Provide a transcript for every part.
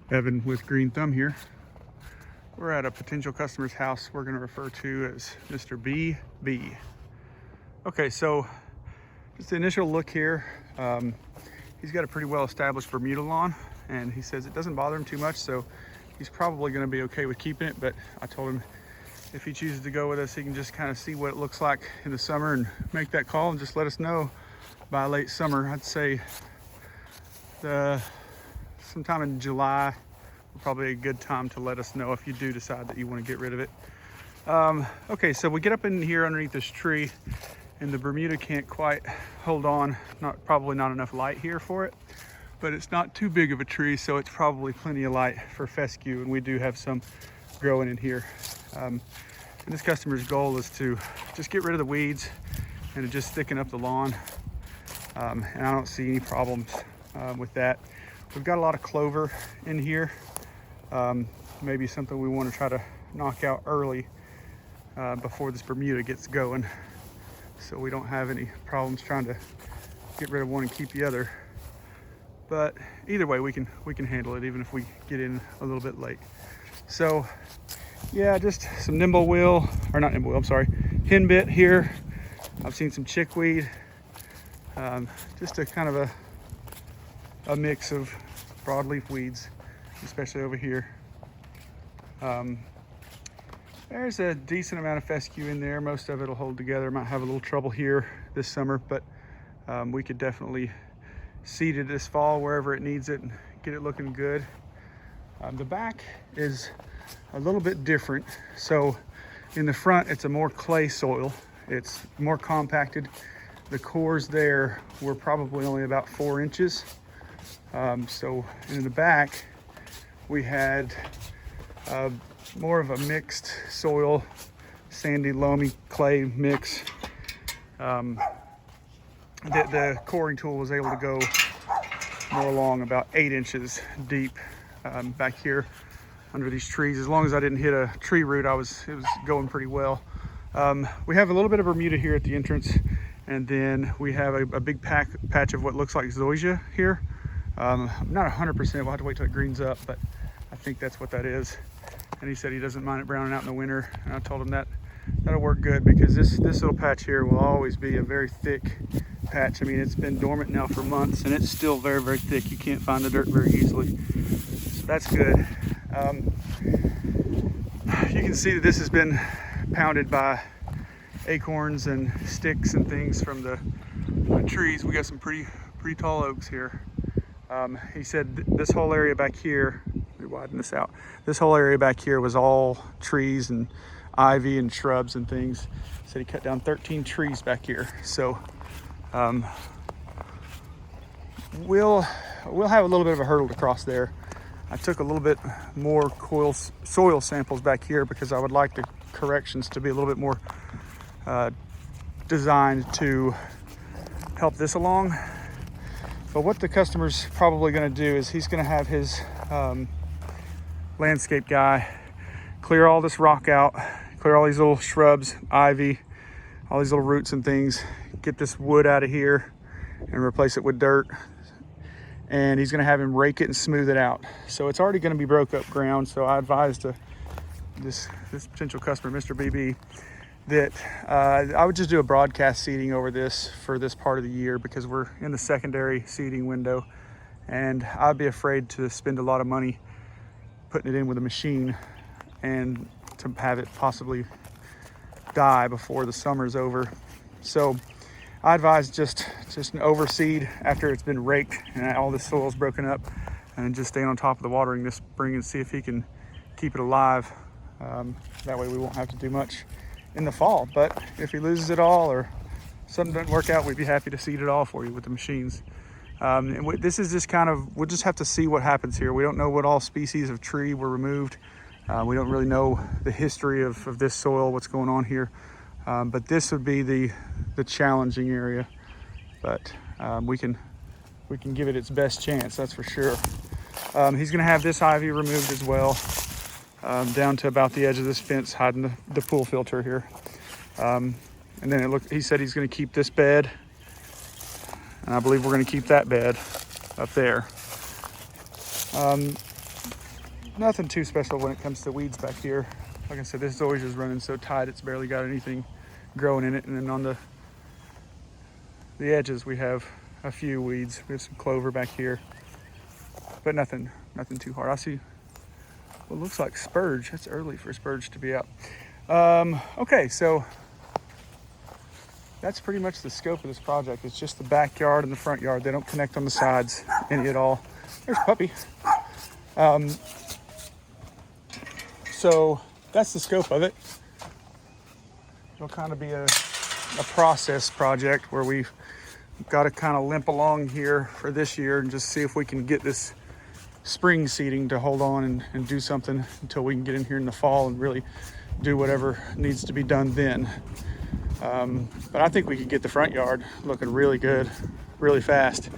Evan with Green Thumb here. We're at a potential customer's house we're going to refer to as Mr. BB. Okay, so just the initial look here. He's got a pretty well established Bermuda lawn, and he says it doesn't bother him too much, so he's probably going to be okay with keeping it. But I told him if he chooses to go with us, he can just kind of see what it looks like in the summer and make that call and just let us know by late summer. I'd say sometime in July will probably be a good time to let us know if you do decide that you want to get rid of it. Okay, so we get up in here underneath this tree, and the Bermuda can't quite hold on. Probably not enough light here for it, but it's not too big of a tree, so it's probably plenty of light for fescue, and we do have some growing in here. And this customer's goal is to just get rid of the weeds and to just thicken up the lawn. And I don't see any problems with that. We've got a lot of clover in here. Maybe something we want to try to knock out early before this Bermuda gets going, so we don't have any problems trying to get rid of one and keep the other. But either way, we can handle it even if we get in a little bit late. So yeah, just some hen bit here. I've seen some chickweed, just a kind of a mix of broadleaf weeds, especially over here. There's a decent amount of fescue in there. Most of it will hold together. Might have a little trouble here this summer, but we could definitely seed it this fall wherever it needs it and get it looking good. The back is a little bit different. So in the front, it's a more clay soil. It's more compacted. The cores there were probably only about 4 inches. So in the back, we had more of a mixed soil, sandy, loamy, clay mix. The coring tool was able to go more along, about 8 inches deep back here under these trees. As long as I didn't hit a tree root, it was going pretty well. We have a little bit of Bermuda here at the entrance, and then we have a big patch of what looks like Zoysia here. I'm not 100%, we'll have to wait till it greens up, but I think that's what that is. And he said he doesn't mind it browning out in the winter, and I told him that'll work good, because this little patch here will always be a very thick patch. I mean, it's been dormant now for months, and it's still very, very thick. You can't find the dirt very easily, so that's good. You can see that this has been pounded by acorns and sticks and things from the trees. We got some pretty tall oaks here. He said this whole area back here, let me widen this out, this whole area back here was all trees and ivy and shrubs and things. He said he cut down 13 trees back here. So we'll have a little bit of a hurdle to cross there. I took a little bit more soil samples back here because I would like the corrections to be a little bit more designed to help this along. But what the customer's probably going to do is he's going to have his landscape guy clear all this rock out, clear all these little shrubs, ivy, all these little roots and things, get this wood out of here and replace it with dirt. And he's going to have him rake it and smooth it out. So it's already going to be broke up ground. So I advised this potential customer, Mr. BB, that I would just do a broadcast seeding over this for this part of the year, because we're in the secondary seeding window, and I'd be afraid to spend a lot of money putting it in with a machine and to have it possibly die before the summer's over. So I advise just an overseed after it's been raked and all the soil's broken up, and just staying on top of the watering this spring and see if he can keep it alive. That way we won't have to do much in the fall. But if he loses it all or something doesn't work out, we'd be happy to seed it all for you with the machines. This is just we'll just have to see what happens here. We don't know what all species of tree were removed. We don't really know the history of this soil, what's going on here. But this would be the challenging area. But we can give it its best chance, that's for sure. He's gonna have this ivy removed as well, down to about the edge of this fence, hiding the pool filter here. And then he said he's gonna keep this bed, and I believe we're gonna keep that bed up there. nothing too special when it comes to weeds back here. Like I said, this Zoysia is running so tight, it's barely got anything growing in it. And then on the edges, we have a few weeds. We have some clover back here, but nothing too hard. I see what looks like spurge. That's early for spurge to be out. Okay, so that's pretty much the scope of this project. It's just the backyard and the front yard. They don't connect on the sides any at all. There's Puppy. So that's the scope of it. It'll kind of be a process project where we've got to kind of limp along here for this year and just see if we can get this spring seeding to hold on and do something until we can get in here in the fall and really do whatever needs to be done then. But I think we could get the front yard looking really good, really fast,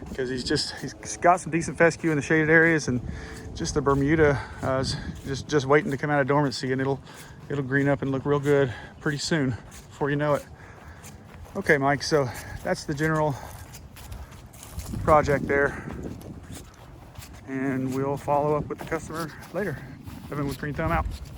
because he's got some decent fescue in the shaded areas, and just the Bermuda is just waiting to come out of dormancy, and it'll green up and look real good pretty soon before you know it. Okay, Mike, so that's the general project there, and we'll follow up with the customer later. Living with Green Thumb out.